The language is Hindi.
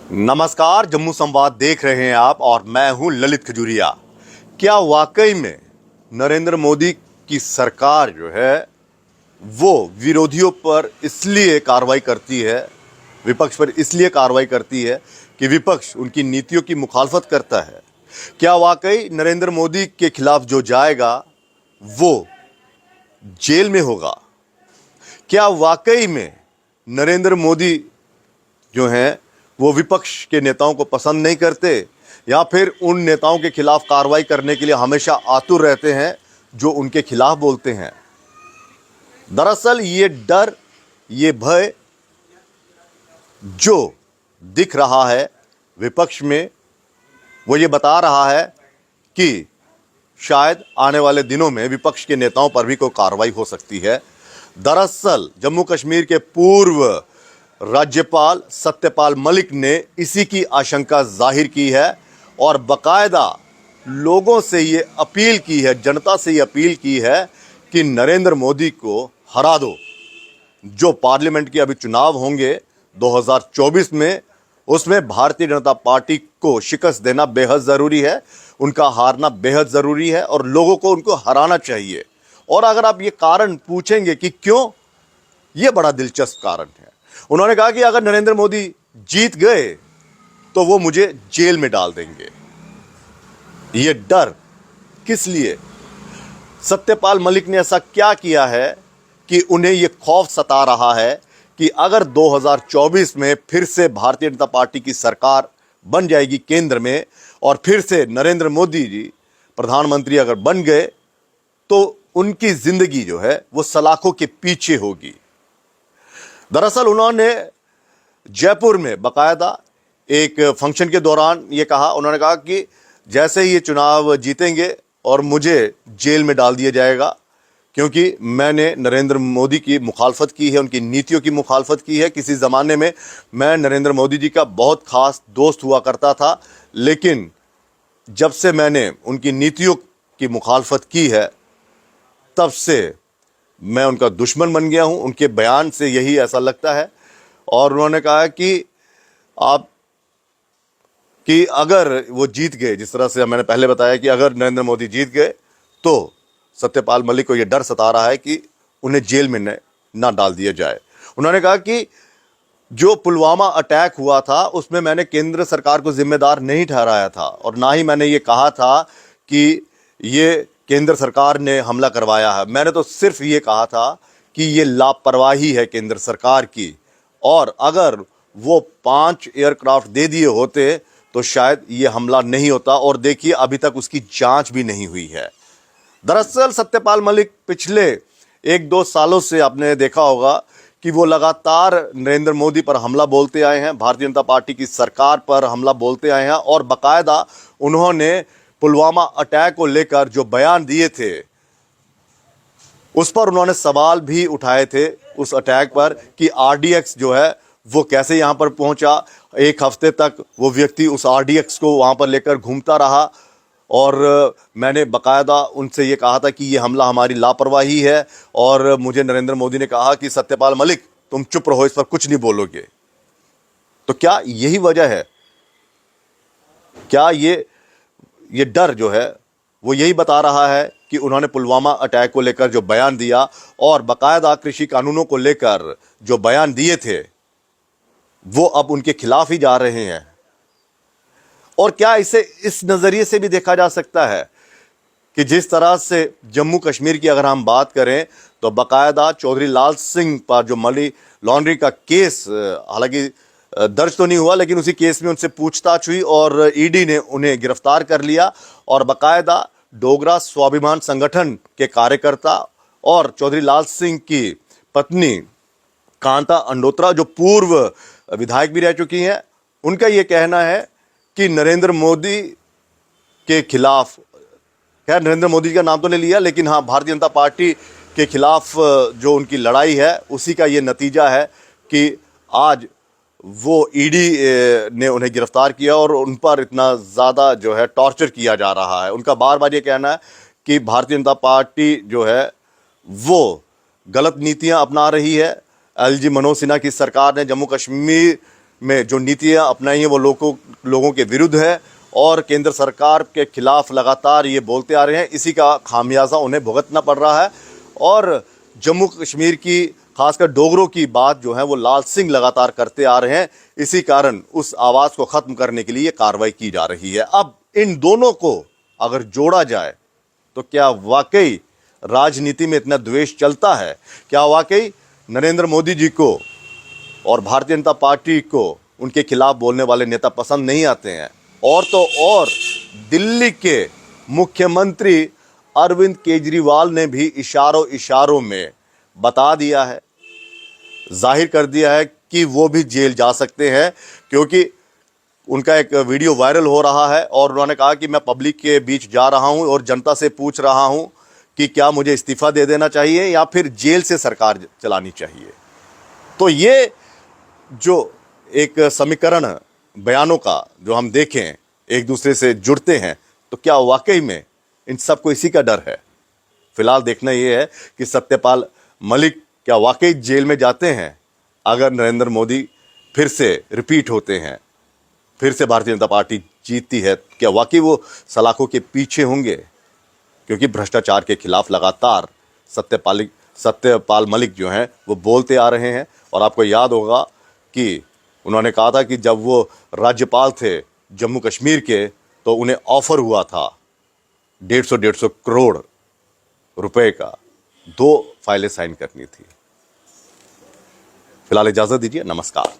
नमस्कार, जम्मू संवाद देख रहे हैं आप और मैं हूं ललित खजूरिया। क्या वाकई में नरेंद्र मोदी की सरकार जो है वो विरोधियों पर इसलिए कार्रवाई करती है, विपक्ष पर इसलिए कार्रवाई करती है कि विपक्ष उनकी नीतियों की मुखालफत करता है? क्या वाकई नरेंद्र मोदी के खिलाफ जो जाएगा वो जेल में होगा? क्या वाकई में नरेंद्र मोदी जो हैं वो विपक्ष के नेताओं को पसंद नहीं करते, या फिर उन नेताओं के खिलाफ कार्रवाई करने के लिए हमेशा आतुर रहते हैं जो उनके खिलाफ बोलते हैं? दरअसल ये डर, ये भय जो दिख रहा है विपक्ष में, वो ये बता रहा है कि शायद आने वाले दिनों में विपक्ष के नेताओं पर भी कोई कार्रवाई हो सकती है। दरअसल जम्मू कश्मीर के पूर्व राज्यपाल सत्यपाल मलिक ने इसी की आशंका जाहिर की है और बाकायदा लोगों से ये अपील की है, जनता से ये अपील की है कि नरेंद्र मोदी को हरा दो। जो पार्लियामेंट के अभी चुनाव होंगे 2024 में, उसमें भारतीय जनता पार्टी को शिकस्त देना बेहद ज़रूरी है, उनका हारना बेहद ज़रूरी है और लोगों को उनको हराना चाहिए। और अगर आप ये कारण पूछेंगे कि क्यों, ये बड़ा दिलचस्प कारण है। उन्होंने कहा कि अगर नरेंद्र मोदी जीत गए तो वो मुझे जेल में डाल देंगे। ये डर किस लिए? सत्यपाल मलिक ने ऐसा क्या किया है कि उन्हें ये खौफ सता रहा है कि अगर 2024 में फिर से भारतीय जनता पार्टी की सरकार बन जाएगी केंद्र में और फिर से नरेंद्र मोदी जी प्रधानमंत्री अगर बन गए तो उनकी जिंदगी जो है वो सलाखों के पीछे होगी। दरअसल उन्होंने जयपुर में बाकायदा एक फंक्शन के दौरान ये कहा, उन्होंने कहा कि जैसे ही ये चुनाव जीतेंगे और मुझे जेल में डाल दिया जाएगा क्योंकि मैंने नरेंद्र मोदी की मुखालफत की है, उनकी नीतियों की मुखालफत की है। किसी ज़माने में मैं नरेंद्र मोदी जी का बहुत ख़ास दोस्त हुआ करता था, लेकिन जब से मैंने उनकी नीतियों की मुखालफत की है तब से मैं उनका दुश्मन बन गया हूं। उनके बयान से यही ऐसा लगता है। और उन्होंने कहा कि अगर वो जीत गए, जिस तरह से मैंने पहले बताया कि अगर नरेंद्र मोदी जीत गए तो सत्यपाल मलिक को ये डर सता रहा है कि उन्हें जेल में ना डाल दिया जाए। उन्होंने कहा कि जो पुलवामा अटैक हुआ था उसमें मैंने केंद्र सरकार को जिम्मेदार नहीं ठहराया था और ना ही मैंने ये कहा था कि ये केंद्र सरकार ने हमला करवाया है। मैंने तो सिर्फ ये कहा था कि ये लापरवाही है केंद्र सरकार की, और अगर वो 5 एयरक्राफ्ट दे दिए होते तो शायद ये हमला नहीं होता। और देखिए अभी तक उसकी जांच भी नहीं हुई है। दरअसल सत्यपाल मलिक पिछले 1-2 सालों से आपने देखा होगा कि वो लगातार नरेंद्र मोदी पर हमला बोलते आए हैं, भारतीय जनता पार्टी की सरकार पर हमला बोलते आए हैं और बाकायदा उन्होंने पुलवामा अटैक को लेकर जो बयान दिए थे उस पर उन्होंने सवाल भी उठाए थे, उस अटैक पर, कि आरडीएक्स जो है वो कैसे यहाँ पर पहुँचा। 1 हफ्ते तक वो व्यक्ति उस आरडीएक्स को वहाँ पर लेकर घूमता रहा और मैंने बाकायदा उनसे ये कहा था कि ये हमला हमारी लापरवाही है। और मुझे नरेंद्र मोदी ने कहा कि सत्यपाल मलिक तुम चुप रहो, इस पर कुछ नहीं बोलोगे। तो क्या यही वजह है? क्या ये डर जो है वो यही बता रहा है कि उन्होंने पुलवामा अटैक को लेकर जो बयान दिया और बाकायदा कृषि कानूनों को लेकर जो बयान दिए थे वो अब उनके खिलाफ ही जा रहे हैं? और क्या इसे इस नज़रिए से भी देखा जा सकता है कि जिस तरह से जम्मू कश्मीर की अगर हम बात करें तो बाकायदा चौधरी लाल सिंह पर जो मनी लॉन्ड्री का केस, हालांकि दर्ज तो नहीं हुआ, लेकिन उसी केस में उनसे पूछताछ हुई और ईडी ने उन्हें गिरफ्तार कर लिया और बाकायदा डोगरा स्वाभिमान संगठन के कार्यकर्ता और चौधरी लाल सिंह की पत्नी कांता अंडोत्रा, जो पूर्व विधायक भी रह चुकी हैं, उनका ये कहना है कि नरेंद्र मोदी के खिलाफ, खैर नरेंद्र मोदी का नाम तो नहीं लिया, लेकिन हाँ भारतीय जनता पार्टी के खिलाफ जो उनकी लड़ाई है उसी का ये नतीजा है कि आज वो ईडी ने उन्हें गिरफ्तार किया और उन पर इतना ज़्यादा जो है टॉर्चर किया जा रहा है। उनका बार बार ये कहना है कि भारतीय जनता पार्टी जो है वो गलत नीतियां अपना रही है। एलजी मनोज सिन्हा की सरकार ने जम्मू कश्मीर में जो नीतियां अपनाई हैं वो लोगों के विरुद्ध है और केंद्र सरकार के खिलाफ लगातार ये बोलते आ रहे हैं। इसी का खामियाजा उन्हें भुगतना पड़ रहा है। और जम्मू कश्मीर की खासकर डोगरों की बात जो है वो लाल सिंह लगातार करते आ रहे हैं। इसी कारण उस आवाज़ को ख़त्म करने के लिए कार्रवाई की जा रही है। अब इन दोनों को अगर जोड़ा जाए तो क्या वाकई राजनीति में इतना द्वेष चलता है? क्या वाकई नरेंद्र मोदी जी को और भारतीय जनता पार्टी को उनके खिलाफ बोलने वाले नेता पसंद नहीं आते हैं? और तो और दिल्ली के मुख्यमंत्री अरविंद केजरीवाल ने भी इशारों में बता दिया है, जाहिर कर दिया है कि वो भी जेल जा सकते हैं, क्योंकि उनका एक वीडियो वायरल हो रहा है और उन्होंने कहा कि मैं पब्लिक के बीच जा रहा हूं और जनता से पूछ रहा हूं कि क्या मुझे इस्तीफा दे देना चाहिए या फिर जेल से सरकार चलानी चाहिए। तो ये जो एक समीकरण बयानों का जो हम देखें एक दूसरे से जुड़ते हैं, तो क्या वाकई में इन सबको इसी का डर है? फिलहाल देखना यह है कि सत्यपाल मलिक क्या वाकई जेल में जाते हैं अगर नरेंद्र मोदी फिर से रिपीट होते हैं, फिर से भारतीय जनता पार्टी जीतती है। क्या वाकई वो सलाखों के पीछे होंगे? क्योंकि भ्रष्टाचार के खिलाफ लगातार सत्यपाल मलिक जो हैं वो बोलते आ रहे हैं। और आपको याद होगा कि उन्होंने कहा था कि जब वो राज्यपाल थे जम्मू कश्मीर के तो उन्हें ऑफर हुआ था 150 करोड़ रुपए का, 2 फाइलें साइन करनी थी। फिलहाल इजाज़त दीजिए, नमस्कार।